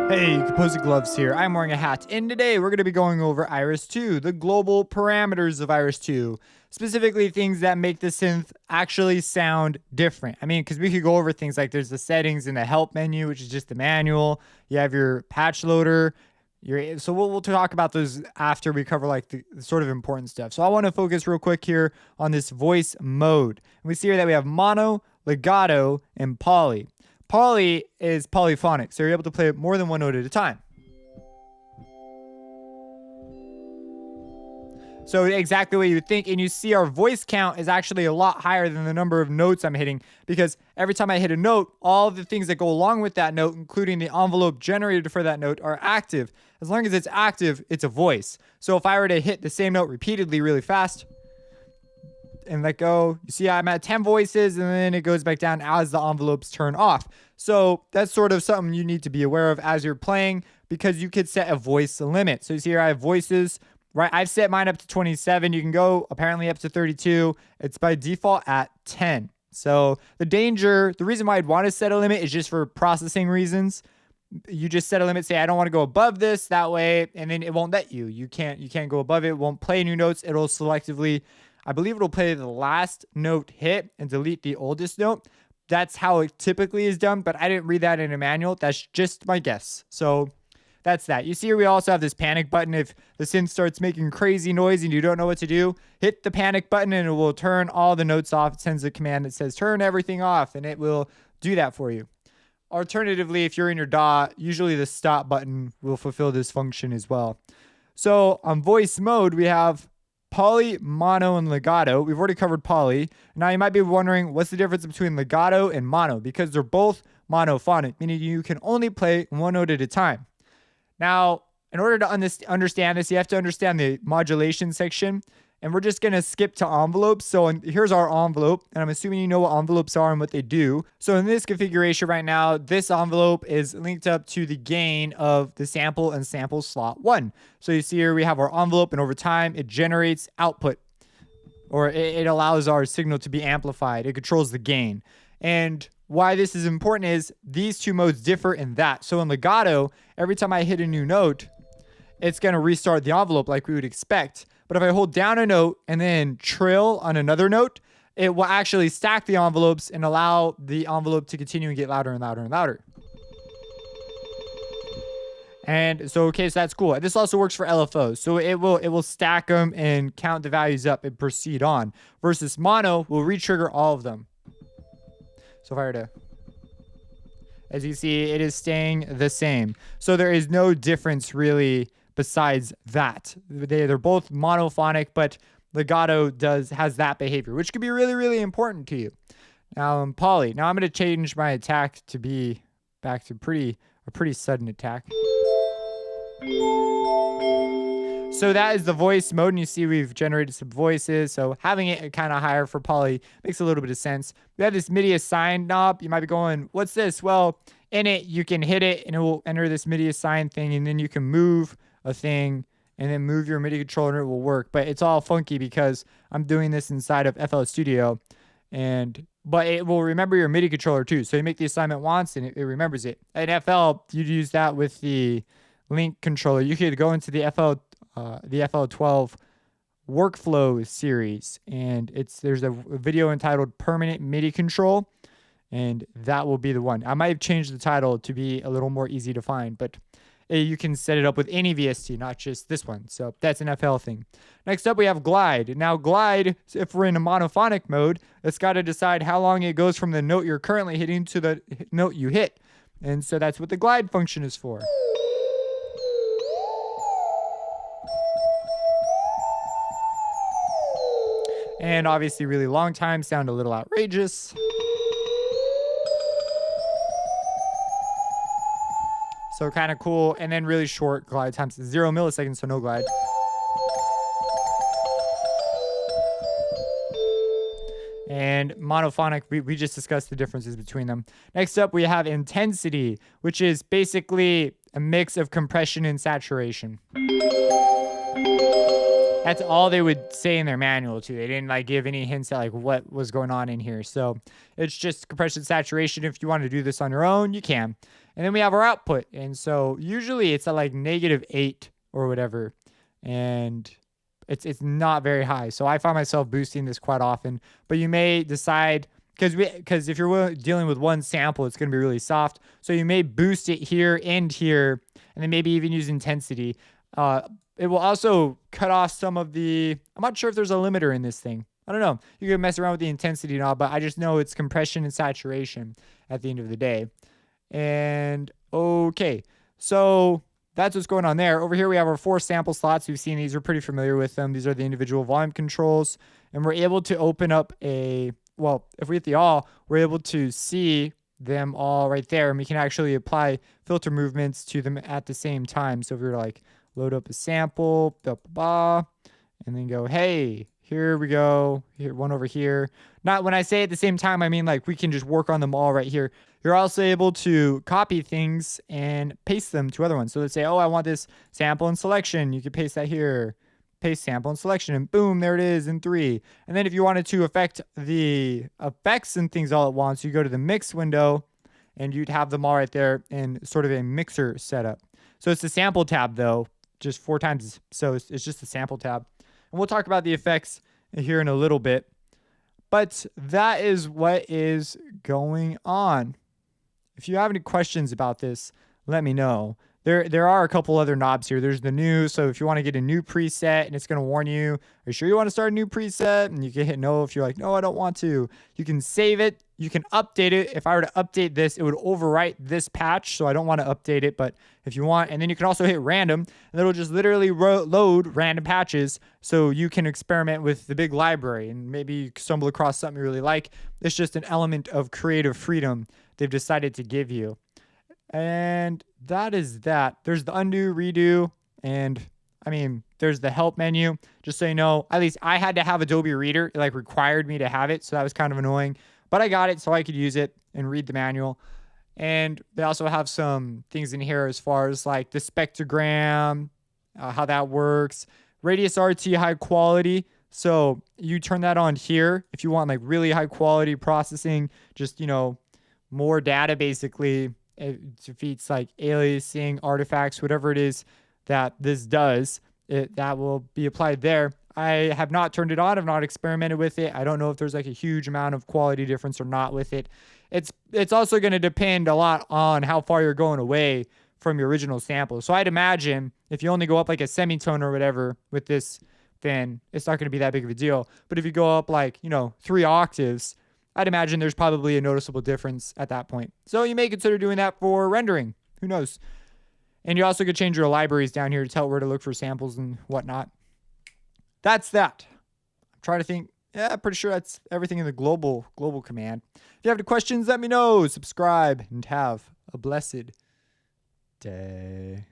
Hey, Composite Gloves here. I'm wearing a hat, and today we're going to be going over Iris 2, the global parameters of Iris 2, specifically things that make the synth actually sound different. I mean, because we could go over things like there's the settings in the help menu, which is just the manual. You have your patch loader. So we'll talk about those after we cover like the sort of important stuff. So I want to focus real quick here on this voice mode. And we see here that we have mono, legato, and poly. Poly is polyphonic, so you're able to play more than one note at a time. So exactly what you would think, and you see our voice count is actually a lot higher than the number of notes I'm hitting, because every time I hit a note, all the things that go along with that note, including the envelope generated for that note, are active. As long as it's active, it's a voice. So if I were to hit the same note repeatedly really fast, and let go, you see I'm at 10 voices, and then it goes back down as the envelopes turn off. So that's sort of something you need to be aware of as you're playing, because you could set a voice limit. So you see here I have voices, right? I've set mine up to 27. You can go apparently up to 32. It's by default at 10. So the reason why I'd want to set a limit is just for processing reasons. You just set a limit, say I don't want to go above this, that way, and then it won't let you. You can't go above it. It won't play new notes. It'll selectively, I believe it'll play the last note hit and delete the oldest note. That's how it typically is done, but I didn't read that in a manual. That's just my guess. So that's that. You see here we also have this panic button. If the synth starts making crazy noise and you don't know what to do, hit the panic button and it will turn all the notes off. It sends a command that says turn everything off, and it will do that for you. Alternatively, if you're in your DAW, usually the stop button will fulfill this function as well. So on voice mode, we have poly, mono, and legato. We've already covered poly. Now you might be wondering what's the difference between legato and mono, because they're both monophonic, meaning you can only play one note at a time. Now, in order to understand this, you have to understand the modulation section, and we're just going to skip to envelopes. So here's our envelope, and I'm assuming you know what envelopes are and what they do. So in this configuration right now, this envelope is linked up to the gain of the sample and sample slot 1. So you see here we have our envelope, and over time it generates output, or it allows our signal to be amplified. It controls the gain. And why this is important is these two modes differ in that. So in legato, every time I hit a new note, it's going to restart the envelope like we would expect. But if I hold down a note and then trill on another note, it will actually stack the envelopes and allow the envelope to continue and get louder and louder and louder. And so, okay, so that's cool. This also works for LFOs. So it will stack them and count the values up and proceed on. Versus mono will re-trigger all of them. So if I were to, as you see, it is staying the same. So there is no difference really besides that. They're both monophonic, but legato has that behavior, which could be really, really important to you. Now poly. Now I'm going to change my attack to be back to a pretty sudden attack. So that is the voice mode, and you see we've generated some voices. So having it kind of higher for poly makes a little bit of sense. We have this MIDI assign knob. You might be going, what's this? Well, in it, you can hit it and it will enter this MIDI assign thing, and then you can move a thing and then move your MIDI controller and it will work. But it's all funky because I'm doing this inside of FL Studio, but it will remember your MIDI controller too. So you make the assignment once and it remembers it. In FL, you'd use that with the Link controller. You could go into the FL12 workflow series, and there's a video entitled Permanent MIDI Control, and that will be the one. I might have changed the title to be a little more easy to find, but you can set it up with any VST, not just this one. So that's an FL thing. Next up, we have glide. Now glide, if we're in a monophonic mode, it's got to decide how long it goes from the note you're currently hitting to the note you hit. And so that's what the glide function is for. And obviously really long time sound a little outrageous. So kind of cool. And then really short glide times, 0 milliseconds, so no glide. And monophonic, we just discussed the differences between them. Next up, we have intensity, which is basically a mix of compression and saturation. That's all they would say in their manual too. They didn't like give any hints at like what was going on in here. So it's just compression saturation. If you want to do this on your own, you can. And then we have our output. And so usually it's at like -8 or whatever. And it's not very high. So I find myself boosting this quite often. But you may decide, because if you're dealing with one sample, it's going to be really soft. So you may boost it here and here, and then maybe even use intensity. It will also cut off some of the, I'm not sure if there's a limiter in this thing. I don't know. You can mess around with the intensity and all, but I just know it's compression and saturation at the end of the day. And okay, so that's what's going on there. Over here, we have our 4 sample slots. We've seen these. We're pretty familiar with them. These are the individual volume controls. And we're able to open up well, if we hit the all, we're able to see them all right there. And we can actually apply filter movements to them at the same time. So if we were to like load up a sample, and then go, hey, here we go. Here, one over here. Not when I say at the same time, I mean like we can just work on them all right here. You're also able to copy things and paste them to other ones. So let's say, oh, I want this sample and selection. You can paste that here. Paste sample and selection, and boom, there it is in 3. And then if you wanted to affect the effects and things all at once, you go to the mix window and you'd have them all right there in sort of a mixer setup. So it's the sample tab though, just 4 times. So it's just the sample tab. And we'll talk about the effects here in a little bit. But that is what is going on. If you have any questions about this, let me know. There are a couple other knobs here. There's the new, so if you want to get a new preset and it's going to warn you, are you sure you want to start a new preset? And you can hit no if you're like, no, I don't want to. You can save it. You can update it. If I were to update this, it would overwrite this patch, so I don't want to update it. But if you want, and then you can also hit random, and it'll just literally load random patches so you can experiment with the big library and maybe you stumble across something you really like. It's just an element of creative freedom they've decided to give you. And that is that. There's the undo, redo, and I mean, there's the help menu. Just so you know, at least I had to have Adobe Reader. It like required me to have it, so that was kind of annoying. But I got it so I could use it and read the manual. And they also have some things in here as far as like the spectrogram, how that works, radius RT high quality. So you turn that on here if you want like really high quality processing, just, you know, more data basically. It defeats like aliasing, artifacts, whatever it is that this does, that will be applied there. I have not turned it on. I've not experimented with it. I don't know if there's like a huge amount of quality difference or not with it. It's also going to depend a lot on how far you're going away from your original sample. So I'd imagine if you only go up like a semitone or whatever with this, then it's not going to be that big of a deal. But if you go up like, you know, 3 octaves, I'd imagine there's probably a noticeable difference at that point. So you may consider doing that for rendering. Who knows? And you also could change your libraries down here to tell where to look for samples and whatnot. That's that. I'm trying to think. Yeah, I'm pretty sure that's everything in the global command. If you have any questions, let me know. Subscribe and have a blessed day.